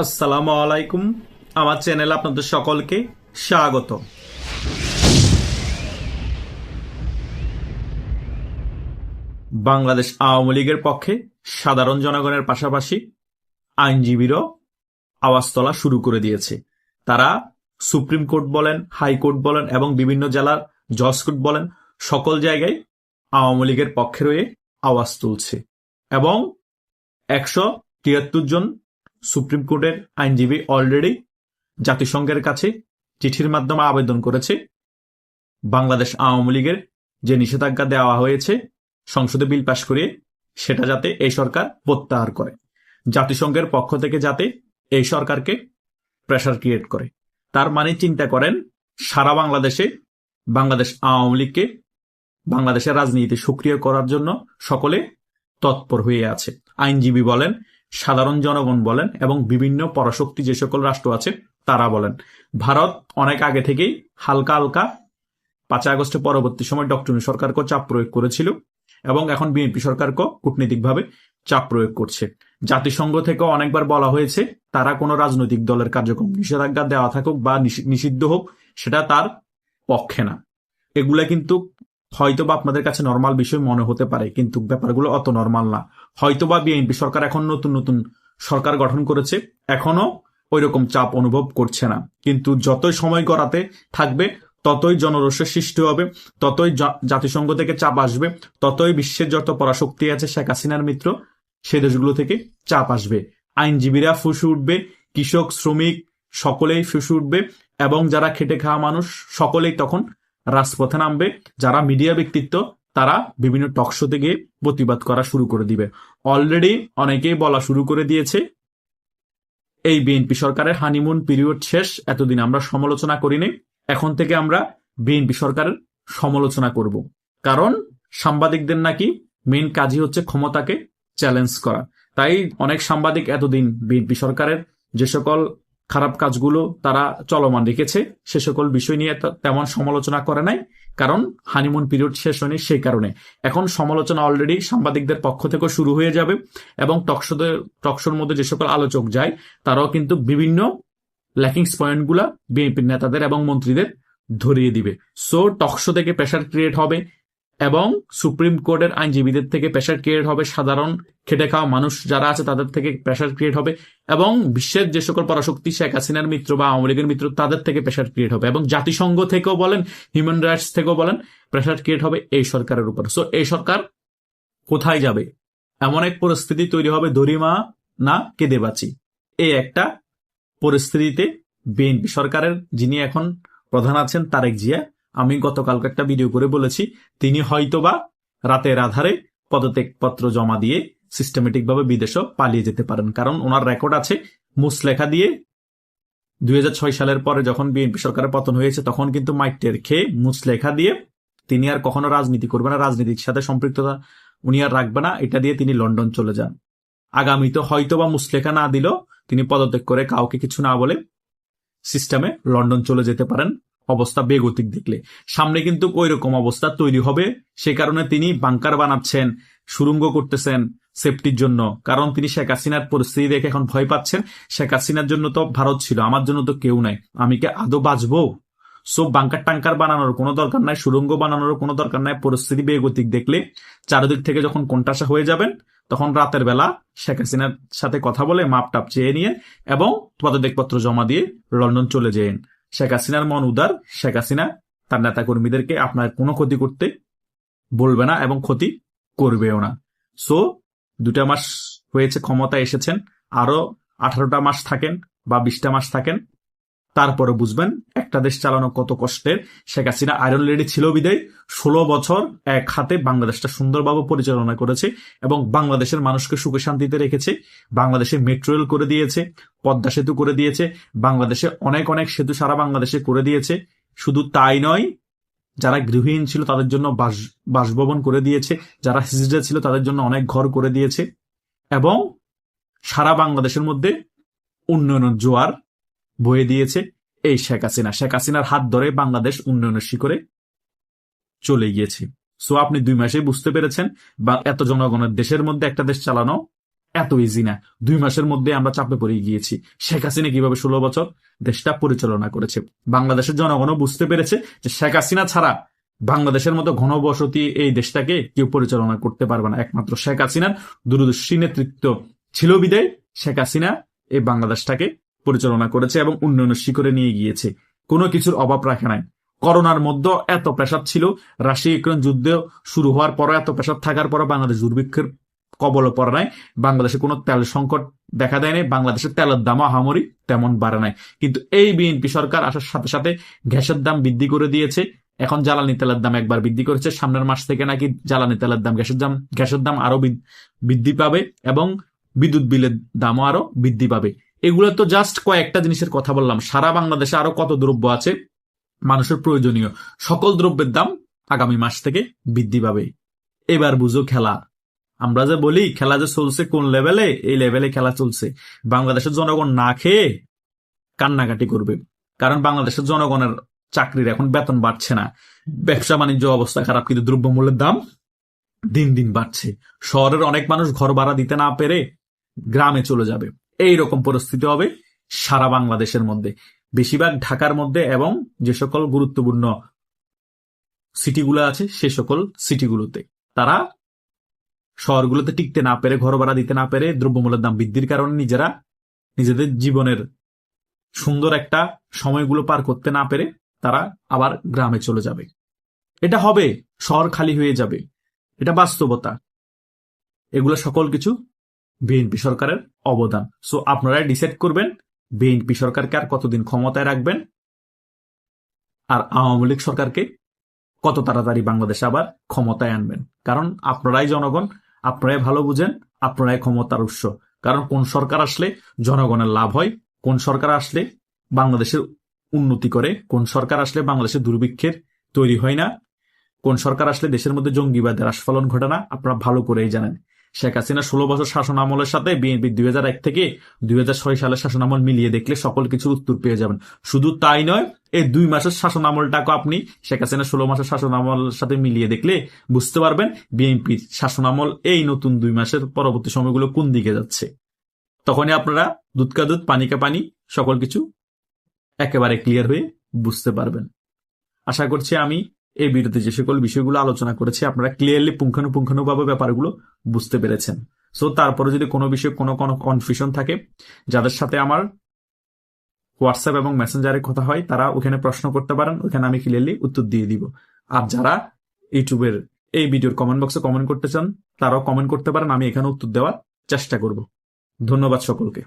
আসসালামু আলাইকুম। আমার চ্যানেলে আপনাদের সকলকে স্বাগত। বাংলাদেশ আওয়ামী লীগের পক্ষে সাধারণ জনগণের পাশাপাশি আইনজীবীরাও আওয়াজ তোলা শুরু করে দিয়েছে। তারা সুপ্রিম কোর্ট বলেন, হাইকোর্ট বলেন এবং বিভিন্ন জেলার জজ কোর্ট বলেন, সকল জায়গায় আওয়ামী লীগের পক্ষে রয়ে আওয়াজ তুলছে এবং ১৭৩ জন সুপ্রিম কোর্টের আইনজীবী অলরেডি জাতিসংঘের কাছে চিঠির মাধ্যমে আবেদন করেছে বাংলাদেশ আওয়ামী লীগের যে নিষেধাজ্ঞা দেওয়া হয়েছে সংসদে বিল পাশ করে সেটা যাতে এই সরকার প্রত্যাহার করে, জাতিসংঘের পক্ষ থেকে যাতে এই সরকারকে প্রেসার ক্রিয়েট করে। তার মানে চিন্তা করেন, সারা বাংলাদেশে বাংলাদেশ আওয়ামী লীগকে বাংলাদেশের রাজনীতি সক্রিয় করার জন্য সকলে তৎপর হয়ে আছে। আইনজীবী বলেন, সাধারণ জনগণ বলেন এবং বিভিন্ন পরাশক্তি যে সকল রাষ্ট্র আছে তারা বলেন। ভারত অনেক আগে থেকেই হালকা হালকা ৫ আগস্টের পরবর্তী সময় ডক্টর ইউনূস সরকারকে চাপ প্রয়োগ করেছিল এবং এখন বিএনপি সরকারকে কূটনীতিকভাবে চাপ প্রয়োগ করছে। জাতিসংঘ থেকে অনেকবার বলা হয়েছে তারা কোনো রাজনৈতিক দলের কার্যক্রম নিষেধাজ্ঞা দেওয়া থাকুক বা নিষিদ্ধ হোক সেটা তার পক্ষে না। এগুলা কিন্তু হয়তোবা আপনাদের কাছে নরমাল বিষয় মনে হতে পারে, কিন্তু ব্যাপারগুলো অত নরমাল না। হয়তোবা বিএনপি সরকার এখন নতুন নতুন সরকার গঠন করেছে, এখনো ওই রকম চাপ অনুভব করছে না, কিন্তু যতই সময় গড়াতে থাকবে ততই জনরোষের সৃষ্টি হবে, ততই জাতিসংঘ থেকে চাপ আসবে, ততই বিশ্বের যত পরাশক্তি আছে শেখ হাসিনার মিত্র সেই দেশগুলো থেকে চাপ আসবে। আইনজীবীরা ফুসে উঠবে, কৃষক শ্রমিক সকলেই ফুসে উঠবে এবং যারা খেটে খাওয়া মানুষ সকলেই তখন রাজপথে নামবে। যারা মিডিয়া ব্যক্তিত্ব তারা বিভিন্ন টকশোতে গিয়ে প্রতিবাদ করা শুরু করে দিবে। অলরেডি অনেকেই বলা শুরু করে দিয়েছে এই বিএনপি সরকারের হানিমুন পিরিয়ড শেষ, এতদিন আমরা সমালোচনা করিনি, এখন থেকে আমরা বিএনপি সরকারের সমালোচনা করব। কারণ সাংবাদিকদের নাকি মেইন কাজই হচ্ছে ক্ষমতাকে চ্যালেঞ্জ করা। তাই অনেক সাংবাদিক এতদিন বিএনপি সরকারের যে সকল খারাপ কাজগুলো তারা চলমান রেখেছে সে সকল বিষয় নিয়ে তেমন সমালোচনা করে নাই, কারণ হানিমুন পিরিয়ড শেষ হয়নি। সেই কারণে এখন সমালোচনা অলরেডি সাংবাদিকদের পক্ষ থেকে শুরু হয়ে যাবে এবং টকশোর মধ্যে যে সকল আলোচক যায় তারাও কিন্তু বিভিন্ন ল্যাকিংস পয়েন্টগুলা বিএনপির নেতাদের এবং মন্ত্রীদের ধরিয়ে দিবে। সো টকশো থেকে প্রেসার ক্রিয়েট হবে এবং সুপ্রিম কোর্টের আইনজীবীদের থেকে প্রেসার ক্রিয়েট হবে, সাধারণ খেটে খাওয়া মানুষ যারা আছে তাদের থেকে প্রেসার ক্রিয়েট হবে এবং বিশ্বের যে সকল পরাশক্তি শেখ হাসিনার মিত্র বা আওয়ামী লীগের মিত্র তাদের থেকে প্রেসার ক্রিয়েট হবে এবং জাতিসংঘ থেকেও বলেন, হিউম্যান রাইটস থেকেও বলেন, প্রেসার ক্রিয়েট হবে এই সরকারের উপর। সো এই সরকার কোথায় যাবে? এমন এক পরিস্থিতি তৈরি হবে, দরিমা না কেঁদে বাঁচি, এই একটা পরিস্থিতিতে বিএনপি সরকারের যিনি এখন প্রধান আছেন তারেক জিয়া, আমি গতকালকে একটা ভিডিও করে বলেছি তিনি হয়তোবা রাতের আধারে পদত্যাগপত্র জমা দিয়ে সিস্টেমেটিক ভাবে বিদেশও পালিয়ে যেতে পারেন। কারণ ওনার রেকর্ড আছে মুসলেখা দিয়ে ২০০৬ সালের পরে যখন বিএনপি সরকারের পতন হয়েছে তখন কিন্তু মাইটের খেয়ে মুসলেখা দিয়ে তিনি আর কখনো রাজনীতি করবে না, রাজনীতির সাথে সম্পৃক্ততা উনি আর রাখবে না, এটা দিয়ে তিনি লন্ডন চলে যান। আগামীতে হয়তোবা মুসলেখা না দিল তিনি পদত্যাগ করে কাউকে কিছু না বলে সিস্টেমে লন্ডন চলে যেতে পারেন অবস্থা বেগতিক দেখলে। সামনে কিন্তু ওই রকম অবস্থা তৈরি হবে, সে কারণে তিনি বাংকার বানাচ্ছেন, সুড়ঙ্গ করতেছেন সেফটির জন্য, কারণ তিনি শেখ হাসিনার পরিস্থিতি দেখে এখন ভয় পাচ্ছেন। শেখ হাসিনার জন্য তো ভারত ছিল, আমার জন্য তো কেউ নাই, আমি কি আদৌ বাঁচবো? সো বাংকার টাঙ্কার বানানোর কোনো দরকার নাই, সুড়ঙ্গ বানানোর কোনো দরকার নাই। পরিস্থিতি বেগতিক দেখলে চারিদিক থেকে যখন কোণঠাসা হয়ে যাবেন তখন রাতের বেলা শেখ হাসিনার সাথে কথা বলে মাপ টাপ চেয়ে নিয়ে এবং পদত্যাগপত্র জমা দিয়ে লন্ডন চলে যেন। শেখ হাসিনার মন উদার, শেখ হাসিনা তার নেতা কর্মীদেরকে আপনার কোনো ক্ষতি করতে বলবে না এবং ক্ষতি করবেও না। সো 2টা মাস হয়েছে ক্ষমতা এসেছেন, আরো 18টা মাস থাকেন বা 20টা মাস থাকেন, তারপরে বুঝবেন একটা দেশ চালানো কত কষ্টের। শেখ হাসিনা আয়রন লেডি ছিল বিদায় 16 বছর এক হাতে বাংলাদেশটা সুন্দরভাবে পরিচালনা করেছে এবং বাংলাদেশের মানুষকে সুখে শান্তিতে রেখেছে। বাংলাদেশে মেট্রো রেল করে দিয়েছে, পদ্মা সেতু করে দিয়েছে, বাংলাদেশে অনেক অনেক সেতু সারা বাংলাদেশে করে দিয়েছে। শুধু তাই নয়, যারা গৃহহীন ছিল তাদের জন্য বাসভবন করে দিয়েছে, যারা হিজড়া ছিল তাদের জন্য অনেক ঘর করে দিয়েছে এবং সারা বাংলাদেশের মধ্যে উন্নয়নের জোয়ার বয়ে দিয়েছে এই শেখ হাসিনা। শেখ হাসিনার হাত ধরে বাংলাদেশ উন্নয়নের শিখরে চলে গিয়েছে। সো আপনি 2 মাসে বুঝতে পেরেছেন বা এত জনগণের দেশের মধ্যে একটা দেশ চালানো এত ইজি না। 2 মাসের মধ্যে আমরা চাপে পড়ে গিয়েছি। শেখ হাসিনা কিভাবে 16 বছর দেশটা পরিচালনা করেছে, বাংলাদেশের জনগণও বুঝতে পেরেছে যে শেখ হাসিনা ছাড়া বাংলাদেশের মতো ঘনবসতি এই দেশটাকে কেউ পরিচালনা করতে পারবে না। একমাত্র শেখ হাসিনার দূরদর্শী নেতৃত্ব ছিল বিদায় শেখ হাসিনা এই বাংলাদেশটাকে পরিচালনা করেছে এবং উন্নয়নের শিখরে নিয়ে গিয়েছে। কোনো কিছুর অভাব রাখে নাই। করোনার মধ্যে এত প্রেসার ছিল, রাশিয়া ইউক্রেন যুদ্ধ শুরু হওয়ার পর এত প্রেসার থাকার পর বাংলাদেশ দুর্ভিক্ষের কবলে পড়ে নাই। বাংলাদেশে কোনো তেল সংকট দেখা দেয় নাই। বাংলাদেশের তেলের দামও আহামরি তেমন বাড়ে নাই। কিন্তু এই বিএনপি সরকার আসার সাথে সাথে গ্যাসের দাম বৃদ্ধি করে দিয়েছে। এখন জ্বালানি তেলের দাম একবার বৃদ্ধি করেছে। সামনের মাস থেকে নাকি জ্বালানি তেলের দাম গ্যাসের দাম আরো বৃদ্ধি পাবে এবং বিদ্যুৎ বিলের দামও আরো বৃদ্ধি পাবে। এগুলো তো জাস্ট কয়েকটা জিনিসের কথা বললাম। সারা বাংলাদেশে আরো কত দ্রব্য আছে মানুষের প্রয়োজনীয়, সকল দ্রব্যের দাম আগামী মাস থেকে বৃদ্ধি পাবে। এবার বুঝো খেলা। আমরা যে বলি খেলা যে চলছে কোন লেভেলে, এই লেভেলে খেলা চলছে। বাংলাদেশের জনগণ না খেয়ে কান্নাকাটি করবে, কারণ বাংলাদেশের জনগণের চাকরির এখন বেতন বাড়ছে না, ব্যবসা বাণিজ্য অবস্থা খারাপ, কিন্তু দ্রব্যমূল্যের দাম দিন দিন বাড়ছে। শহরের অনেক মানুষ ঘর ভাড়া দিতে না পেরে গ্রামে চলে যাবে। এই রকম পরিস্থিতি হবে সারা বাংলাদেশের মধ্যে, বেশিরভাগ ঢাকার মধ্যে এবং যে সকল গুরুত্বপূর্ণ সিটিগুলো আছে সে সকল সিটিগুলোতে। তারা শহরগুলোতে টিকতে না পেরে, ঘর ভাড়া দিতে না পেরে, দ্রব্যমূল্যের দাম বৃদ্ধির কারণে নিজেদের জীবনের সুন্দর একটা সময়গুলো পার করতে না পেরে তারা আবার গ্রামে চলে যাবে। এটা হবে, শহর খালি হয়ে যাবে, এটা বাস্তবতা। এগুলো সকল কিছু বিএনপি সরকারের অবদান। সো আপনারা ডিসাইড করবেন বিএনপি সরকারকে আর কতদিন ক্ষমতায় রাখবেন, আর আওয়ামী লীগ সরকারকে কত তাড়াতাড়ি বাংলাদেশে আবার ক্ষমতায় আনবেন। কারণ আপনারাই জনগণ, আপনারাই ভালো বুঝেন, আপনারাই ক্ষমতার উৎস। কারণ কোন সরকার আসলে জনগণের লাভ হয়, কোন সরকার আসলে বাংলাদেশের উন্নতি করে, কোন সরকার আসলে বাংলাদেশের দুর্ভিক্ষের তৈরি হয় না, কোন সরকার আসলে দেশের মধ্যে জঙ্গিবাদের আস্ফালন ঘটে না, আপনারা ভালো করেই জানেন। শেখ হাসিনা 16 বছর শাসন আমলের সাথে বিএনপি 2001 থেকে 2006 সালের শাসন আমল মিলিয়ে দেখলে সকল কিছুর উত্তর পেয়ে যাবেন। শুধু তাই নয়, এই 2 মাসের শাসন আমলটাকে আপনি শেখ হাসিনা 16 মাসের শাসন আমলের সাথে মিলিয়ে দেখলে বুঝতে পারবেন বিএনপির শাসন আমল এই নতুন 2 মাসের পরবর্তী সময়গুলো কোন দিকে যাচ্ছে। তখনই আপনারা দুধ কা দুধ পানি কা পানি সকল কিছু একেবারে ক্লিয়ার হয়ে বুঝতে পারবেন। আশা করছি আমি এই ভিডিওতে যে সকল বিষয়গুলো আলোচনা করেছি আপনারা ক্লিয়ারলি পুঙ্খানুপুঙ্খানুভাবে ব্যাপারগুলো বুঝতে পেরেছেন। সো তারপরে যদি কোনো বিষয়ে কোনো কনফিউশন থাকে, যাদের সাথে আমার হোয়াটসঅ্যাপ এবং মেসেঞ্জারে কথা হয় তারা ওখানে প্রশ্ন করতে পারেন, ওখানে আমি ক্লিয়ারলি উত্তর দিয়ে দিব। আর যারা ইউটিউবের এই ভিডিওর কমেন্ট বক্সে কমেন্ট করতে চান তারাও কমেন্ট করতে পারেন, আমি এখানে উত্তর দেওয়ার চেষ্টা করব। ধন্যবাদ সকলকে।